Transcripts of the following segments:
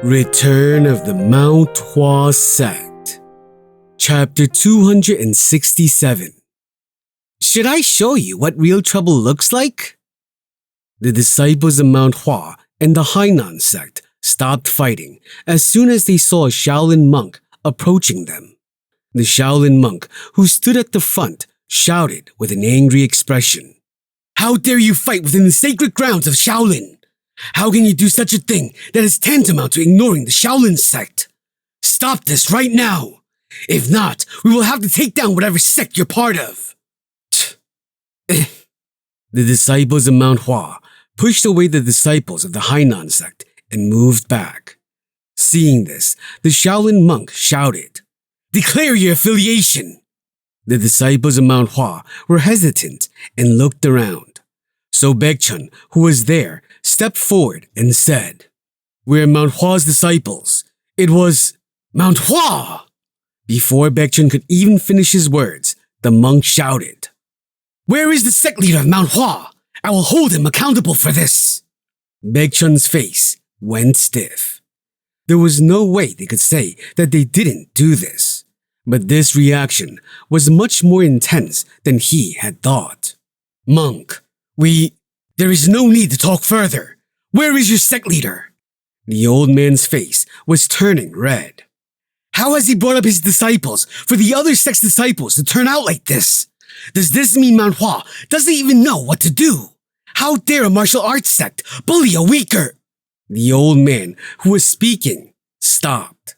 Return of the Mount Hua Sect. Chapter 267. Should I show you what real trouble looks like? The disciples of Mount Hua and the Hainan sect stopped fighting as soon as they saw a Shaolin monk approaching them. The Shaolin monk, who stood at the front, shouted with an angry expression, "How dare you fight within the sacred grounds of Shaolin? How can you do such a thing that is tantamount to ignoring the Shaolin sect? Stop this right now! If not, we will have to take down whatever sect you're part of." The disciples of Mount Hua pushed away the disciples of the Hainan sect and moved back. Seeing this, the Shaolin monk shouted, "Declare your affiliation!" The disciples of Mount Hua were hesitant and looked around. So Baekchun, who was there, stepped forward and said, "We're Mount Hua's disciples. It was Mount Hua!" Before Baekchun could even finish his words, the monk shouted, "Where is the sect leader of Mount Hua? I will hold him accountable for this." Baekchun's face went stiff. There was no way they could say that they didn't do this, but this reaction was much more intense than he had thought. "Monk, there is no need to talk further. Where is your sect leader?" The old man's face was turning red. "How has he brought up his disciples for the other sect's disciples to turn out like this? Does this mean Mount Hua doesn't even know what to do? How dare a martial arts sect bully a weaker?" The old man who was speaking stopped.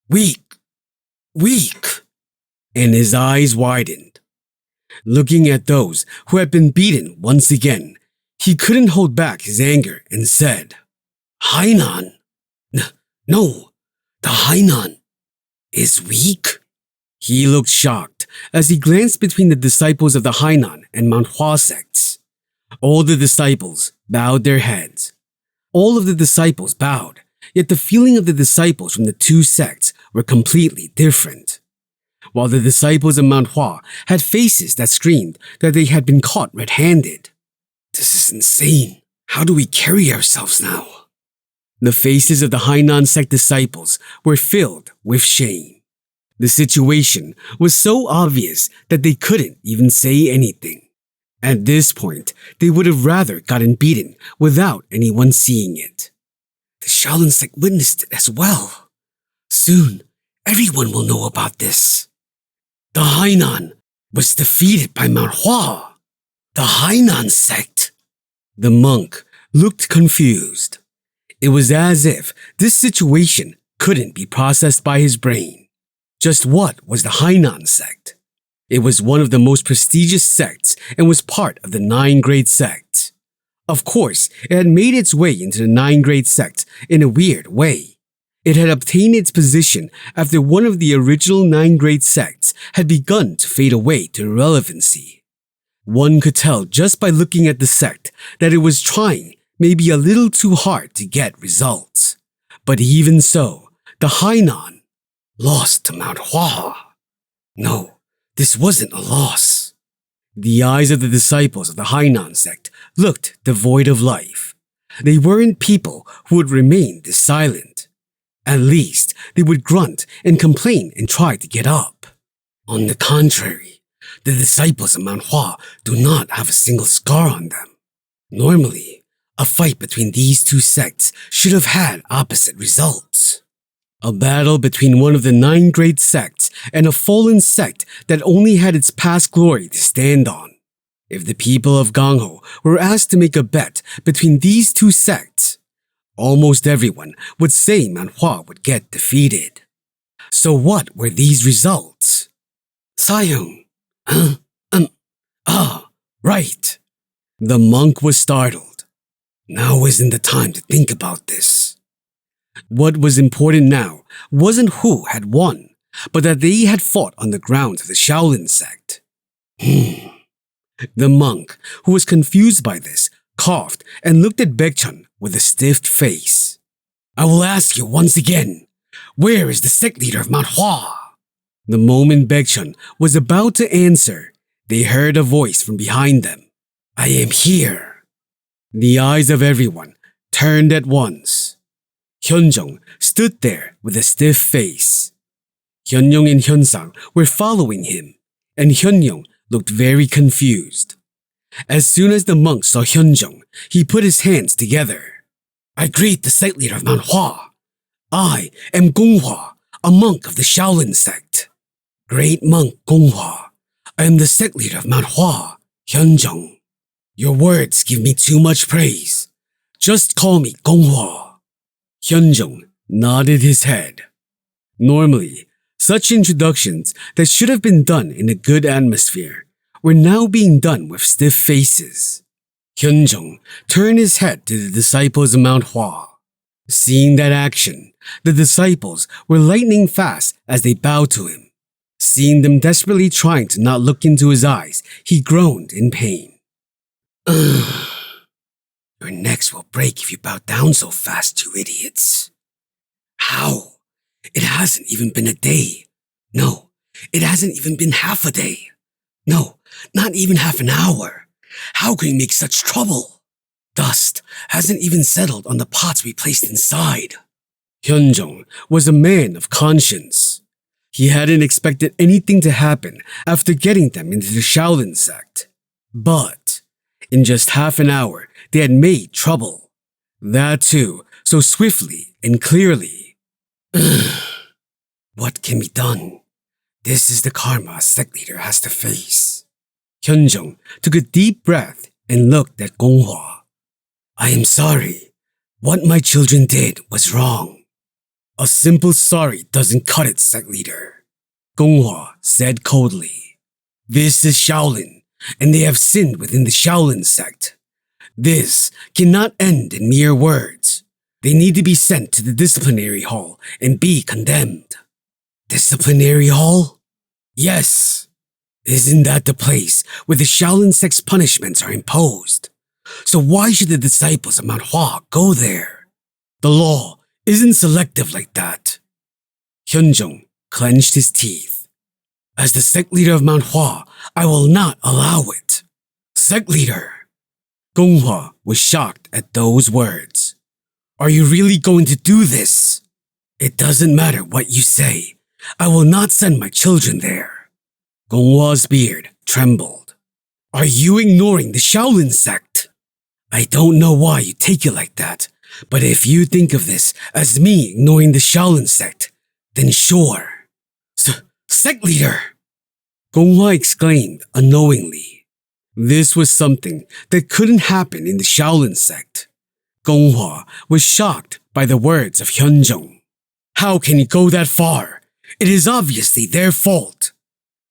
Weak, and his eyes widened. Looking at those who had been beaten once again, he couldn't hold back his anger and said, "Hainan? No, the Hainan is weak?" He looked shocked as he glanced between the disciples of the Hainan and Mount Hua sects. All the disciples bowed their heads. All of the disciples bowed, yet the feeling of the disciples from the two sects were completely different. While the disciples of Mount Hua had faces that screamed that they had been caught red-handed. "This is insane. How do we carry ourselves now?" The faces of the Hainan sect disciples were filled with shame. The situation was so obvious that they couldn't even say anything. At this point, they would have rather gotten beaten without anyone seeing it. The Shaolin sect witnessed it as well. Soon, everyone will know about this. The Hainan was defeated by Mount Hua. The Hainan sect. The monk looked confused. It was as if this situation couldn't be processed by his brain. Just what was the Hainan sect? It was one of the most prestigious sects and was part of the 9 great sects. Of course, it had made its way into the 9 great sects in a weird way. It had obtained its position after one of the original 9 great sects had begun to fade away to irrelevancy. One could tell just by looking at the sect that it was trying maybe a little too hard to get results. But even so, the Hainan lost to Mount Hua. No, this wasn't a loss. The eyes of the disciples of the Hainan sect looked devoid of life. They weren't people who would remain this silent. At least, they would grunt and complain and try to get up. On the contrary, the disciples of Mount Hua do not have a single scar on them. Normally, a fight between these two sects should have had opposite results. A battle between one of the 9 great sects and a fallen sect that only had its past glory to stand on. If the people of Gangho were asked to make a bet between these two sects, almost everyone would say Mount Hua would get defeated. So what were these results? Sayong. Right. The monk was startled. Now isn't the time to think about this. What was important now wasn't who had won, but that they had fought on the grounds of the Shaolin sect. The monk, who was confused by this, coughed and looked at Baekchun with a stiff face. "I will ask you once again, where is the sect leader of Mount Hua?" The moment Baekchun was about to answer, they heard a voice from behind them. "I am here." The eyes of everyone turned at once. Hyunjung stood there with a stiff face. Hyunyoung and Hyunsang were following him, and Hyunyoung looked very confused. As soon as the monk saw Hyunjung, he put his hands together. I greet the sect leader of Mount Hua. I am Gonghwa, a monk of the Shaolin sect. Great monk Gonghwa, I am the sect leader of Mount Hua, Hyunjung. Your words give me too much praise. Just call me Gonghwa. Hyunjung nodded his head. Normally, such introductions that should have been done in a good atmosphere were now being done with stiff faces. Hyunjung turned his head to the disciples of Mount Hua. Seeing that action, the disciples were lightning fast as they bowed to him. Seeing them desperately trying to not look into his eyes, he groaned in pain. Your necks will break if you bow down so fast, you idiots. How? It hasn't even been a day. No, it hasn't even been half a day. No, not even half an hour. How can you make such trouble? Dust hasn't even settled on the pots we placed inside. Hyunjung was a man of conscience. He hadn't expected anything to happen after getting them into the Shaolin sect. But in just half an hour, they had made trouble. That too, so swiftly and clearly. What can be done? This is the karma a sect leader has to face. Hyunjung took a deep breath and looked at Gonghwa. I am sorry. What my children did was wrong. A simple sorry doesn't cut it, sect leader. Gonghwa said coldly. This is Shaolin, and they have sinned within the Shaolin sect. This cannot end in mere words. They need to be sent to the disciplinary hall and be condemned. Disciplinary hall? Yes. Isn't that the place where the Shaolin sect's punishments are imposed? So why should the disciples of Mount Hua go there? The law isn't selective like that. Hyunjung clenched his teeth. As the sect leader of Mount Hua, I will not allow it. Sect leader! Gonghwa was shocked at those words. Are you really going to do this? It doesn't matter what you say. I will not send my children there. Gonghwa's beard trembled. Are you ignoring the Shaolin sect? I don't know why you take it like that, but if you think of this as me ignoring the Shaolin sect, then sure. Sect leader! Gonghwa exclaimed unknowingly. This was something that couldn't happen in the Shaolin sect. Gonghwa was shocked by the words of Hyunjung. How can you go that far? It is obviously their fault.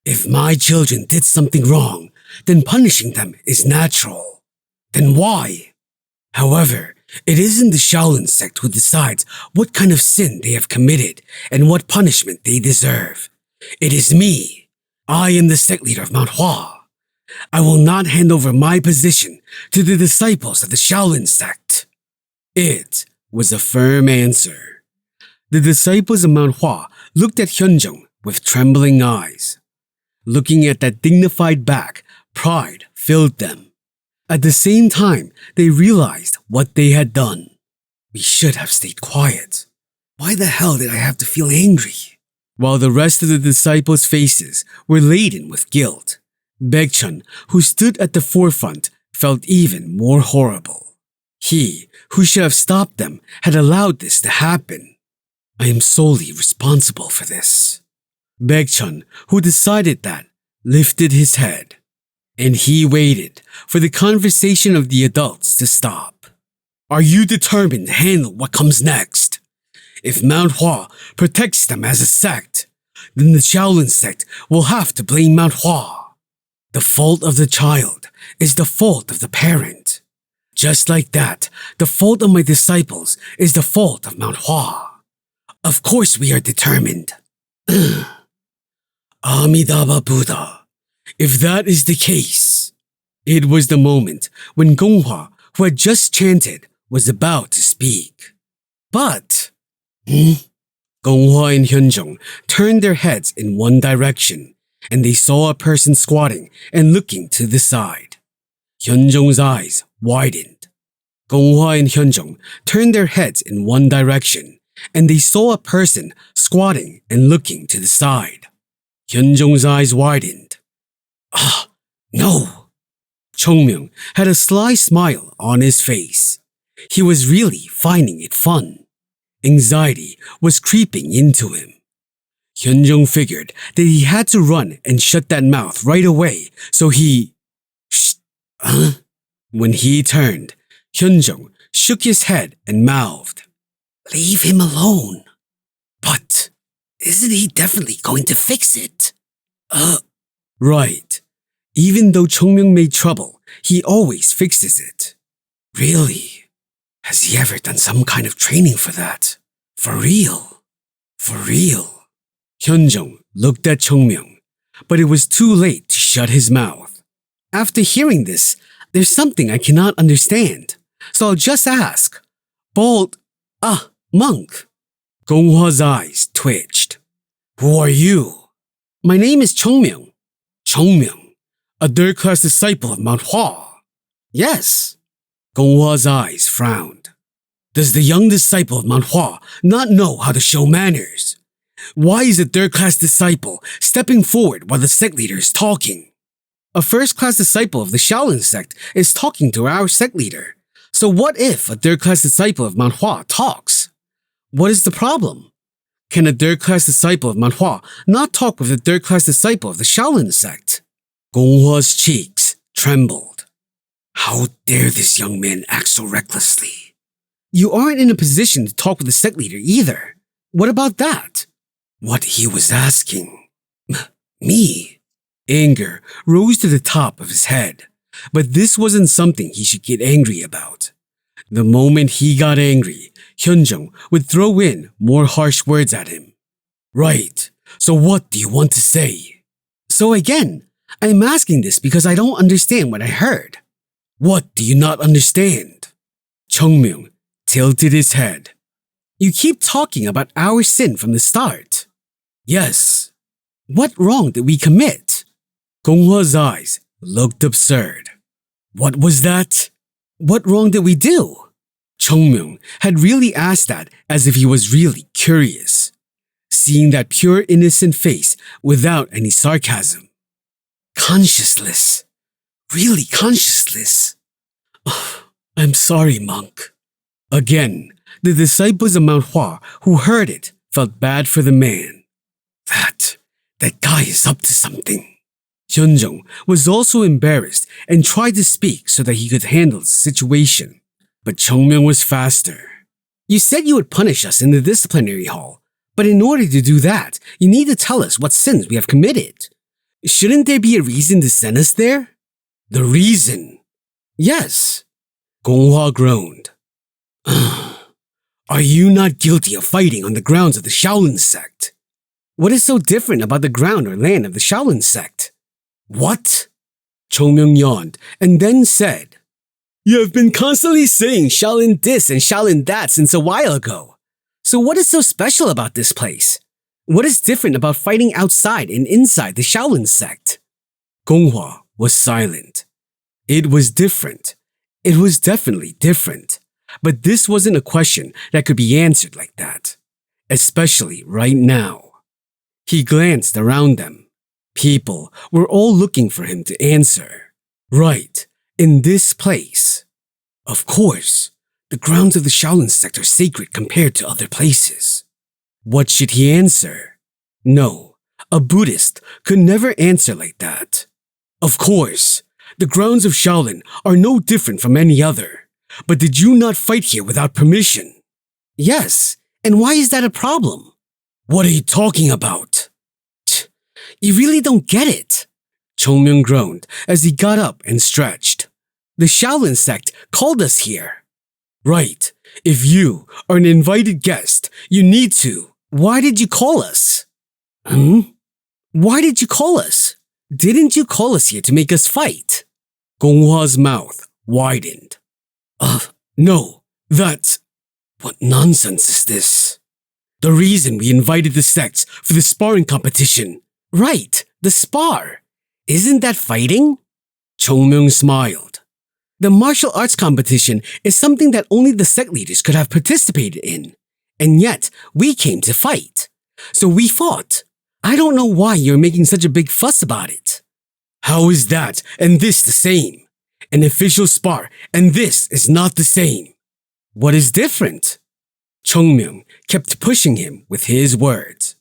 If my children did something wrong, then punishing them is natural. Then why? However, it isn't the Shaolin sect who decides what kind of sin they have committed and what punishment they deserve. It is me. I am the sect leader of Mount Hua. I will not hand over my position to the disciples of the Shaolin sect. It was a firm answer. The disciples of Mount Hua looked at Hyunjung with trembling eyes. Looking at that dignified back, pride filled them. At the same time, they realized what they had done. We should have stayed quiet. Why the hell did I have to feel angry? While the rest of the disciples' faces were laden with guilt, Baekchun, who stood at the forefront, felt even more horrible. He, who should have stopped them, had allowed this to happen. I am solely responsible for this. Baekchun, who decided that, lifted his head. And he waited for the conversation of the adults to stop. Are you determined to handle what comes next? If Mount Hua protects them as a sect, then the Shaolin sect will have to blame Mount Hua. The fault of the child is the fault of the parent. Just like that, the fault of my disciples is the fault of Mount Hua. Of course we are determined. Amidaba Buddha. If that is the case. It was the moment when Gonghwa, who had just chanted, was about to speak. But, Gonghwa and Hyunjung turned their heads in one direction, and they saw a person squatting and looking to the side. Hyunjung's eyes widened. Gonghwa and Hyunjung turned their heads in one direction, and they saw a person squatting and looking to the side. Hyunjong's eyes widened. Ah, no. Chongmyung had a sly smile on his face. He was really finding it fun. Anxiety was creeping into him. Hyunjong figured that he had to run and shut that mouth right away, so he... Shh, huh? When he turned, Hyunjong shook his head and mouthed, "Leave him alone." "But isn't he definitely going to fix it?" Right. Even though Chongmyung made trouble, he always fixes it. Really? Has he ever done some kind of training for that? For real? For real? Hyunjong looked at Chongmyung, but it was too late to shut his mouth. After hearing this, there's something I cannot understand, so I'll just ask. Monk. Gonghwa's eyes twitched. Who are you? My name is Chongmyung. Chongmyung, a third-class disciple of Mount Hua. Yes. Gonghwa's eyes frowned. Does the young disciple of Mount Hua not know how to show manners? Why is a third-class disciple stepping forward while the sect leader is talking? A first-class disciple of the Shaolin sect is talking to our sect leader. So what if a third-class disciple of Mount Hua talks? What is the problem? Can a third-class disciple of Mount Hua not talk with a third-class disciple of the Shaolin sect? Gonghwa's cheeks trembled. How dare this young man act so recklessly? You aren't in a position to talk with the sect leader either. What about that? What he was asking. Me? Anger rose to the top of his head, but this wasn't something he should get angry about. The moment he got angry, Hyunjong would throw in more harsh words at him. Right, so what do you want to say? So again, I'm asking this because I don't understand what I heard. What do you not understand? Chongmyung tilted his head. You keep talking about our sin from the start. Yes. What wrong did we commit? Gonghwa's eyes looked absurd. What was that? What wrong did we do? Chongmyung had really asked that as if he was really curious, seeing that pure innocent face without any sarcasm. Conscienceless. Really conscienceless. Oh, I'm sorry, monk. Again, the disciples of Mount Hua who heard it felt bad for the man. That guy is up to something. Hyunjong was also embarrassed and tried to speak so that he could handle the situation. But Chongmyung was faster. You said you would punish us in the disciplinary hall, but in order to do that, you need to tell us what sins we have committed. Shouldn't there be a reason to send us there? The reason? Yes. Gonghwa groaned. Are you not guilty of fighting on the grounds of the Shaolin sect? What is so different about the ground or land of the Shaolin sect? What? Chongmyung yawned and then said, You have been constantly saying Shaolin this and Shaolin that since a while ago. So what is so special about this place? What is different about fighting outside and inside the Shaolin sect? Gonghwa was silent. It was different. It was definitely different. But this wasn't a question that could be answered like that. Especially right now. He glanced around them. People were all looking for him to answer. Right, in this place. Of course, the grounds of the Shaolin sect are sacred compared to other places. What should he answer? No, a Buddhist could never answer like that. Of course, the grounds of Shaolin are no different from any other. But did you not fight here without permission? Yes, and why is that a problem? What are you talking about? You really don't get it. Chongmyung groaned as he got up and stretched. The Shaolin sect called us here. Right. If you are an invited guest, you need to. Why did you call us? Why did you call us? Didn't you call us here to make us fight? Gonghwa's mouth widened. No, that's... What nonsense is this? The reason we invited the sects for the sparring competition. Right, the spar. Isn't that fighting? Chongmyung smiled. The martial arts competition is something that only the sect leaders could have participated in. and yet we came to fight. So we fought. I don't know why you're making such a big fuss about it. How is that and this the same? An official spar and this is not the same. What is different? Chongmyung kept pushing him with his words.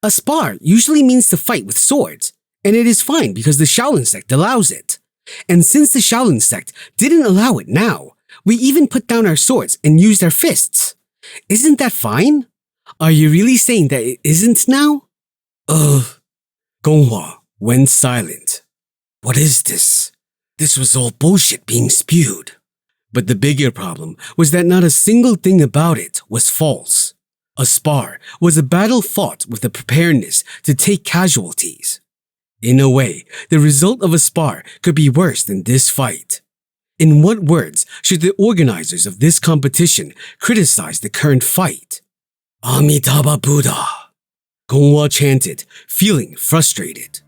A spar usually means to fight with swords, and it is fine because the Shaolin sect allows it. And since the Shaolin sect didn't allow it now, we even put down our swords and used our fists. Isn't that fine? Are you really saying that it isn't now? Gonghua went silent. What is this? This was all bullshit being spewed. But the bigger problem was that not a single thing about it was false. A spar was a battle fought with the preparedness to take casualties. In a way, the result of a spar could be worse than this fight. In what words should the organizers of this competition criticize the current fight? Amitabha Buddha, Gonghua chanted, feeling frustrated.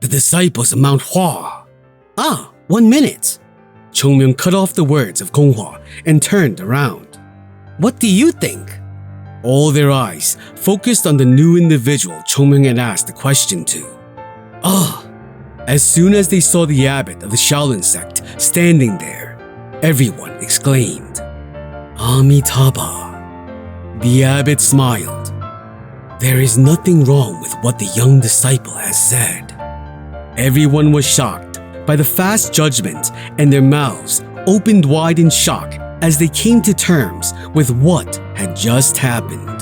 The disciples of Mount Hua. 1 minute. Chongmyung cut off the words of Gonghua and turned around. What do you think? All their eyes focused on the new individual Chongmyung had asked the question to. As soon as they saw the abbot of the Shaolin sect standing there, everyone exclaimed, Amitabha. The abbot smiled. There is nothing wrong with what the young disciple has said. Everyone was shocked by the fast judgment, and their mouths opened wide in shock as they came to terms with what had just happened.